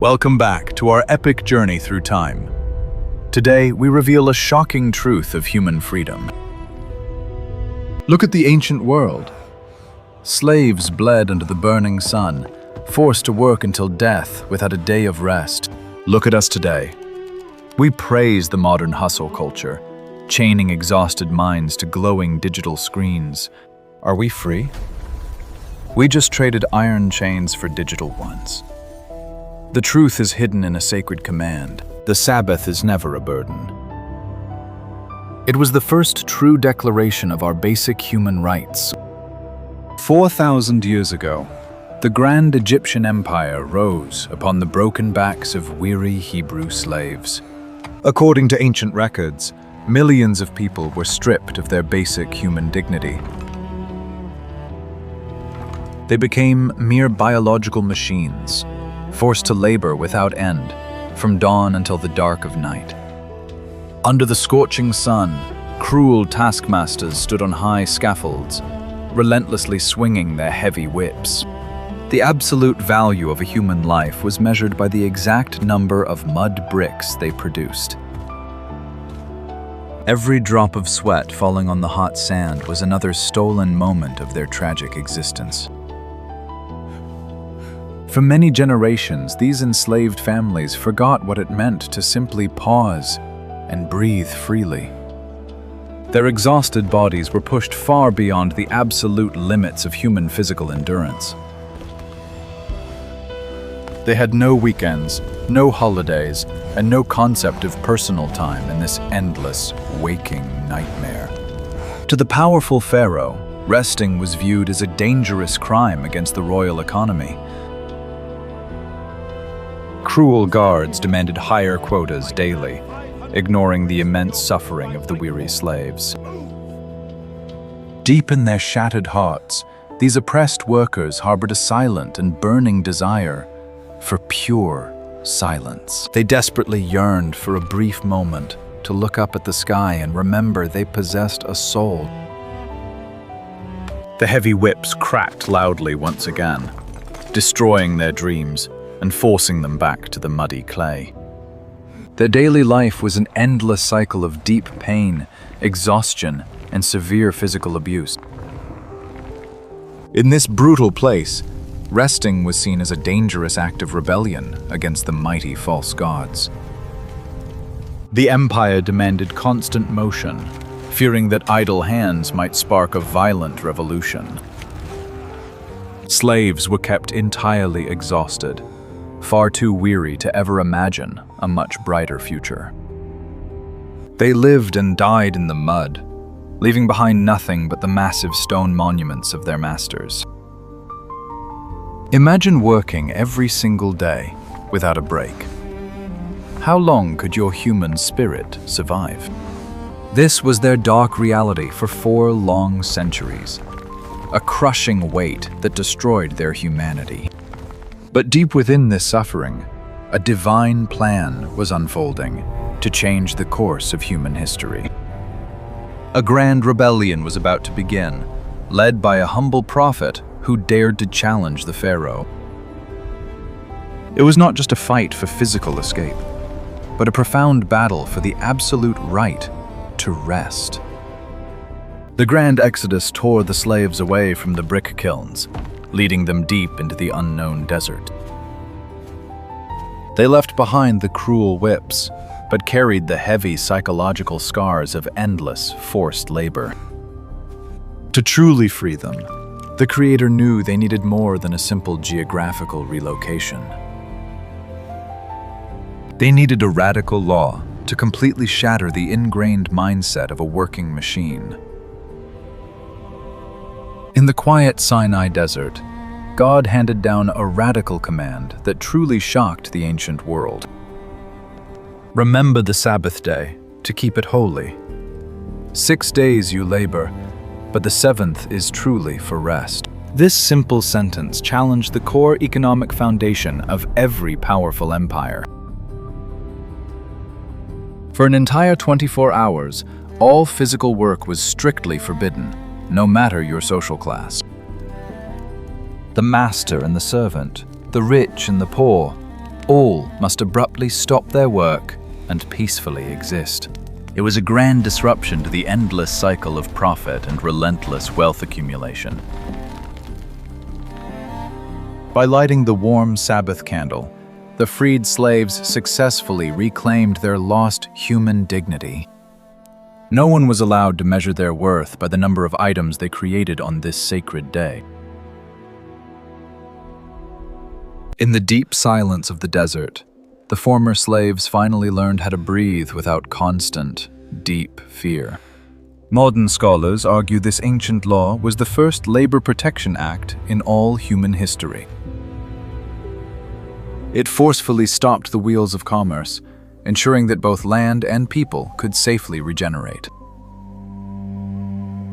Welcome back to our epic journey through time. Today, we reveal a shocking truth of human freedom. Look at the ancient world. Slaves bled under the burning sun, forced to work until death without a day of rest. Look at us today. We praise the modern hustle culture, chaining exhausted minds to glowing digital screens. Are we free? We just traded iron chains for digital ones. The truth is hidden in a sacred command. The Sabbath is never a burden. It was the first true declaration of our basic human rights. 4,000 years ago, the grand Egyptian empire rose upon the broken backs of weary Hebrew slaves. According to ancient records, millions of people were stripped of their basic human dignity. They became mere biological machines, forced to labor without end, from dawn until the dark of night. Under the scorching sun, cruel taskmasters stood on high scaffolds, relentlessly swinging their heavy whips. The absolute value of a human life was measured by the exact number of mud bricks they produced. Every drop of sweat falling on the hot sand was another stolen moment of their tragic existence. For many generations, these enslaved families forgot what it meant to simply pause and breathe freely. Their exhausted bodies were pushed far beyond the absolute limits of human physical endurance. They had no weekends, no holidays, and no concept of personal time in this endless, waking nightmare. To the powerful pharaoh, resting was viewed as a dangerous crime against the royal economy. Cruel guards demanded higher quotas daily, ignoring the immense suffering of the weary slaves. Deep in their shattered hearts, these oppressed workers harbored a silent and burning desire for pure silence. They desperately yearned for a brief moment to look up at the sky and remember they possessed a soul. The heavy whips cracked loudly once again, destroying their dreams and forcing them back to the muddy clay. Their daily life was an endless cycle of deep pain, exhaustion, and severe physical abuse. In this brutal place, resting was seen as a dangerous act of rebellion against the mighty false gods. The empire demanded constant motion, fearing that idle hands might spark a violent revolution. Slaves were kept entirely exhausted, far too weary to ever imagine a much brighter future. They lived and died in the mud, leaving behind nothing but the massive stone monuments of their masters. Imagine working every single day without a break. How long could your human spirit survive? This was their dark reality for 4 long centuries, a crushing weight that destroyed their humanity. But deep within this suffering, a divine plan was unfolding to change the course of human history. A grand rebellion was about to begin, led by a humble prophet who dared to challenge the pharaoh. It was not just a fight for physical escape, but a profound battle for the absolute right to rest. The grand exodus tore the slaves away from the brick kilns, leading them deep into the unknown desert. They left behind the cruel whips, but carried the heavy psychological scars of endless, forced labor. To truly free them, the Creator knew they needed more than a simple geographical relocation. They needed a radical law to completely shatter the ingrained mindset of a working machine. In the quiet Sinai desert, God handed down a radical command that truly shocked the ancient world. Remember the Sabbath day, to keep it holy. 6 days you labor, but the 7th is truly for rest. This simple sentence challenged the core economic foundation of every powerful empire. For an entire 24 hours, all physical work was strictly forbidden, no matter your social class. The master and the servant, the rich and the poor, all must abruptly stop their work and peacefully exist. It was a grand disruption to the endless cycle of profit and relentless wealth accumulation. By lighting the warm Sabbath candle, the freed slaves successfully reclaimed their lost human dignity. No one was allowed to measure their worth by the number of items they created on this sacred day. In the deep silence of the desert, the former slaves finally learned how to breathe without constant, deep fear. Modern scholars argue this ancient law was the first labor protection act in all human history. It forcefully stopped the wheels of commerce, ensuring that both land and people could safely regenerate.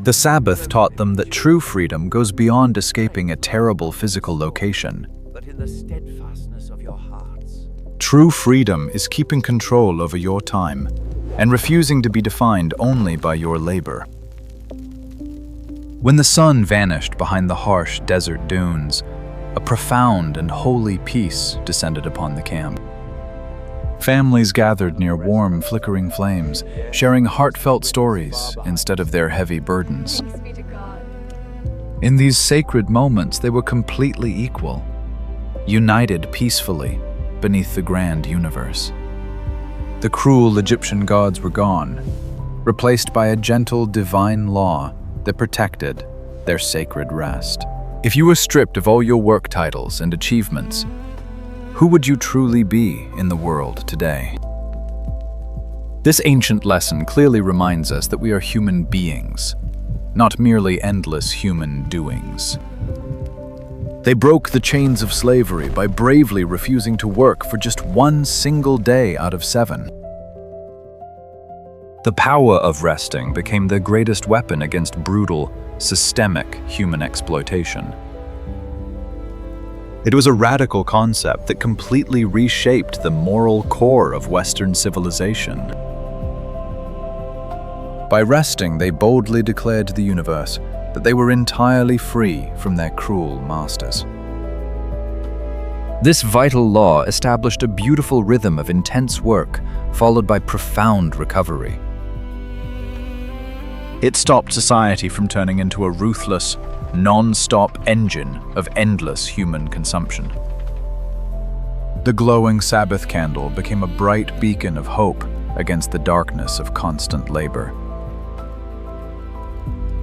The Sabbath taught them that true freedom goes beyond escaping a terrible physical location. But in the steadfastness of your hearts. True freedom is keeping control over your time and refusing to be defined only by your labor. When the sun vanished behind the harsh desert dunes, a profound and holy peace descended upon the camp. Families gathered near warm, flickering flames, sharing heartfelt stories instead of their heavy burdens. In these sacred moments, they were completely equal, united peacefully beneath the grand universe. The cruel Egyptian gods were gone, replaced by a gentle divine law that protected their sacred rest. If you were stripped of all your work titles and achievements, who would you truly be in the world today? This ancient lesson clearly reminds us that we are human beings, not merely endless human doings. They broke the chains of slavery by bravely refusing to work for just one single day out of 7. The power of resting became their greatest weapon against brutal, systemic human exploitation. It was a radical concept that completely reshaped the moral core of Western civilization. By resting, they boldly declared to the universe that they were entirely free from their cruel masters. This vital law established a beautiful rhythm of intense work, followed by profound recovery. It stopped society from turning into a ruthless, non-stop engine of endless human consumption. The glowing Sabbath candle became a bright beacon of hope against the darkness of constant labor.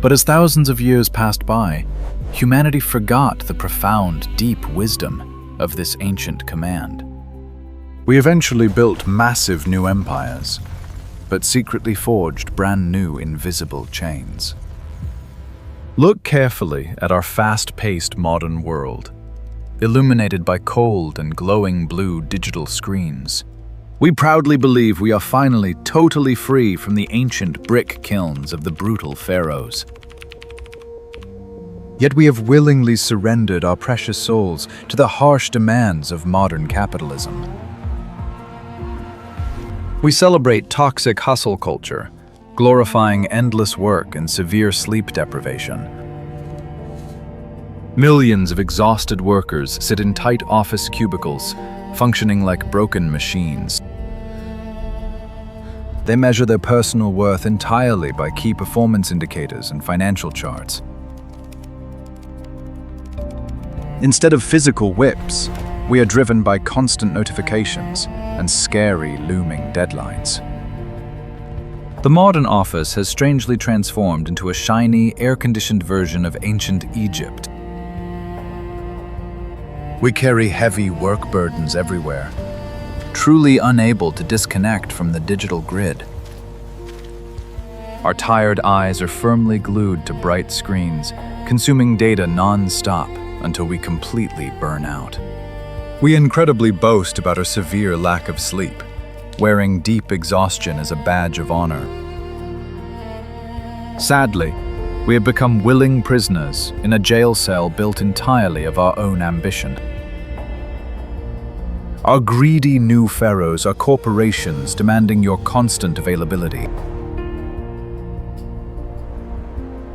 But as thousands of years passed by, humanity forgot the profound, deep wisdom of this ancient command. We eventually built massive new empires, but secretly forged brand new invisible chains. Look carefully at our fast-paced modern world, illuminated by cold and glowing blue digital screens. We proudly believe we are finally totally free from the ancient brick kilns of the brutal pharaohs. Yet we have willingly surrendered our precious souls to the harsh demands of modern capitalism. We celebrate toxic hustle culture, glorifying endless work and severe sleep deprivation. Millions of exhausted workers sit in tight office cubicles, functioning like broken machines. They measure their personal worth entirely by key performance indicators and financial charts. Instead of physical whips, we are driven by constant notifications and scary looming deadlines. The modern office has strangely transformed into a shiny, air-conditioned version of ancient Egypt. We carry heavy work burdens everywhere, truly unable to disconnect from the digital grid. Our tired eyes are firmly glued to bright screens, consuming data non-stop until we completely burn out. We incredibly boast about our severe lack of sleep, wearing deep exhaustion as a badge of honor. Sadly, we have become willing prisoners in a jail cell built entirely of our own ambition. Our greedy new pharaohs are corporations demanding your constant availability.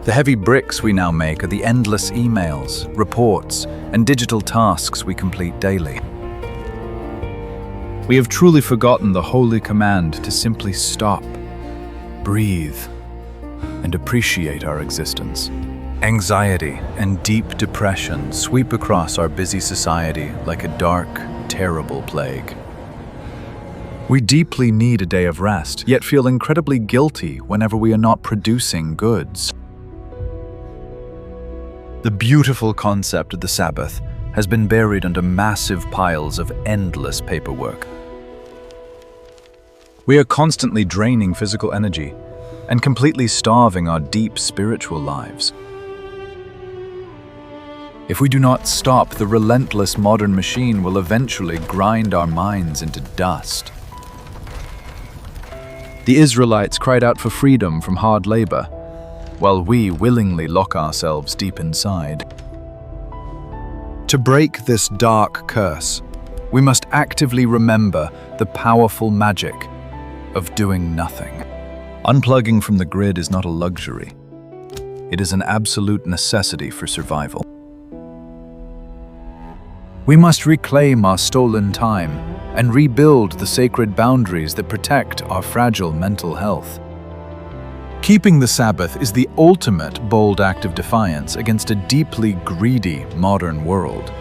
The heavy bricks we now make are the endless emails, reports, and digital tasks we complete daily. We have truly forgotten the holy command to simply stop, breathe, and appreciate our existence. Anxiety and deep depression sweep across our busy society like a dark, terrible plague. We deeply need a day of rest, yet feel incredibly guilty whenever we are not producing goods. The beautiful concept of the Sabbath has been buried under massive piles of endless paperwork. We are constantly draining physical energy and completely starving our deep spiritual lives. If we do not stop, the relentless modern machine will eventually grind our minds into dust. The Israelites cried out for freedom from hard labor, while we willingly lock ourselves deep inside. To break this dark curse, we must actively remember the powerful magic of doing nothing. Unplugging from the grid is not a luxury. It is an absolute necessity for survival. We must reclaim our stolen time and rebuild the sacred boundaries that protect our fragile mental health. Keeping the Sabbath is the ultimate bold act of defiance against a deeply greedy modern world.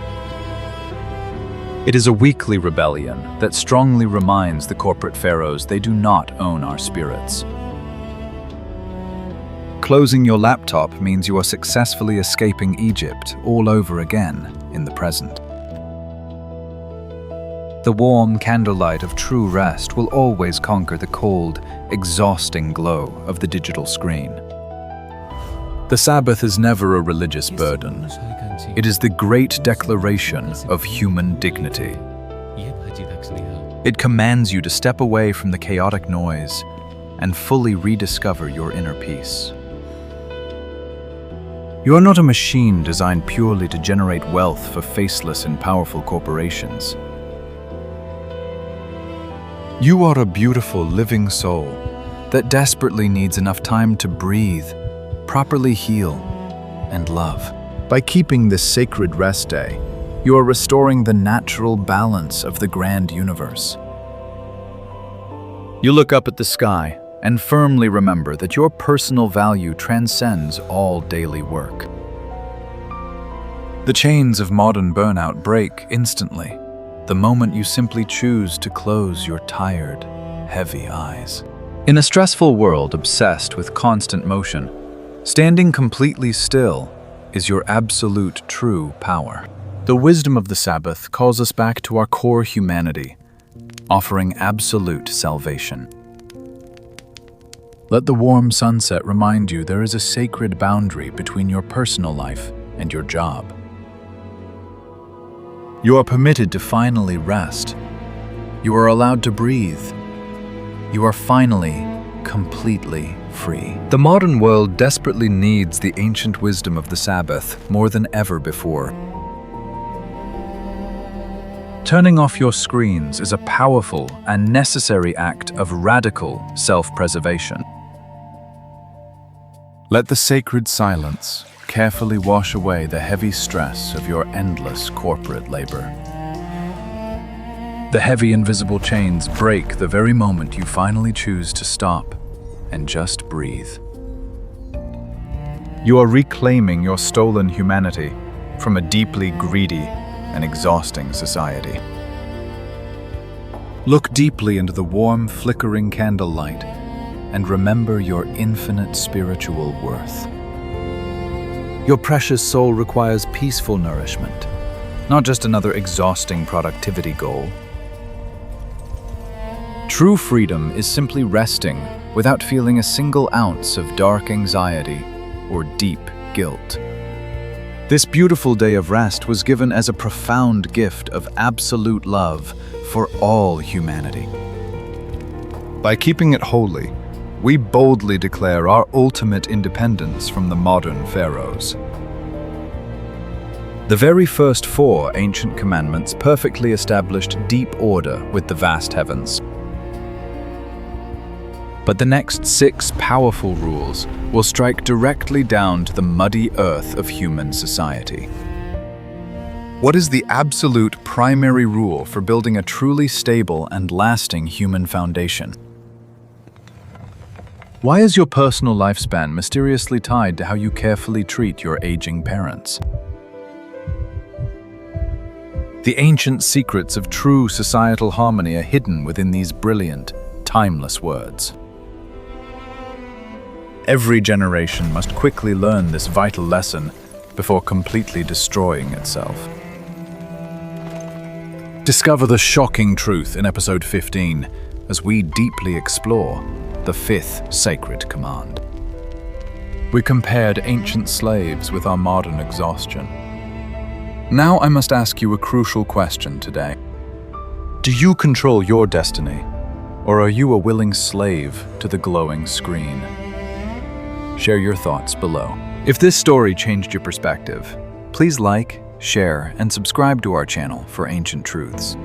It is a weekly rebellion that strongly reminds the corporate pharaohs they do not own our spirits. Closing your laptop means you are successfully escaping Egypt all over again in the present. The warm candlelight of true rest will always conquer the cold, exhausting glow of the digital screen. The Sabbath is never a religious burden. It is the great declaration of human dignity. It commands you to step away from the chaotic noise and fully rediscover your inner peace. You are not a machine designed purely to generate wealth for faceless and powerful corporations. You are a beautiful, living soul that desperately needs enough time to breathe, properly heal, and love. By keeping this sacred rest day, you are restoring the natural balance of the grand universe. You look up at the sky and firmly remember that your personal value transcends all daily work. The chains of modern burnout break instantly the moment you simply choose to close your tired, heavy eyes. In a stressful world obsessed with constant motion, standing completely still is your absolute true power. The wisdom of the Sabbath calls us back to our core humanity, offering absolute salvation. Let the warm sunset remind you there is a sacred boundary between your personal life and your job. You are permitted to finally rest. You are allowed to breathe. You are finally completely free. The modern world desperately needs the ancient wisdom of the Sabbath more than ever before. Turning off your screens is a powerful and necessary act of radical self-preservation. Let the sacred silence carefully wash away the heavy stress of your endless corporate labor. The heavy invisible chains break the very moment you finally choose to stop and just breathe. You are reclaiming your stolen humanity from a deeply greedy and exhausting society. Look deeply into the warm, flickering candlelight and remember your infinite spiritual worth. Your precious soul requires peaceful nourishment, not just another exhausting productivity goal. True freedom is simply resting without feeling a single ounce of dark anxiety or deep guilt. This beautiful day of rest was given as a profound gift of absolute love for all humanity. By keeping it holy, we boldly declare our ultimate independence from the modern pharaohs. The very first 4 ancient commandments perfectly established deep order with the vast heavens. But the next 6 powerful rules will strike directly down to the muddy earth of human society. What is the absolute primary rule for building a truly stable and lasting human foundation? Why is your personal lifespan mysteriously tied to how you carefully treat your aging parents? The ancient secrets of true societal harmony are hidden within these brilliant, timeless words. Every generation must quickly learn this vital lesson before completely destroying itself. Discover the shocking truth in episode 15 as we deeply explore the fifth sacred command. We compared ancient slaves with our modern exhaustion. Now I must ask you a crucial question today. Do you control your destiny, or are you a willing slave to the glowing screen? Share your thoughts below. If this story changed your perspective, please like, share, and subscribe to our channel for ancient truths.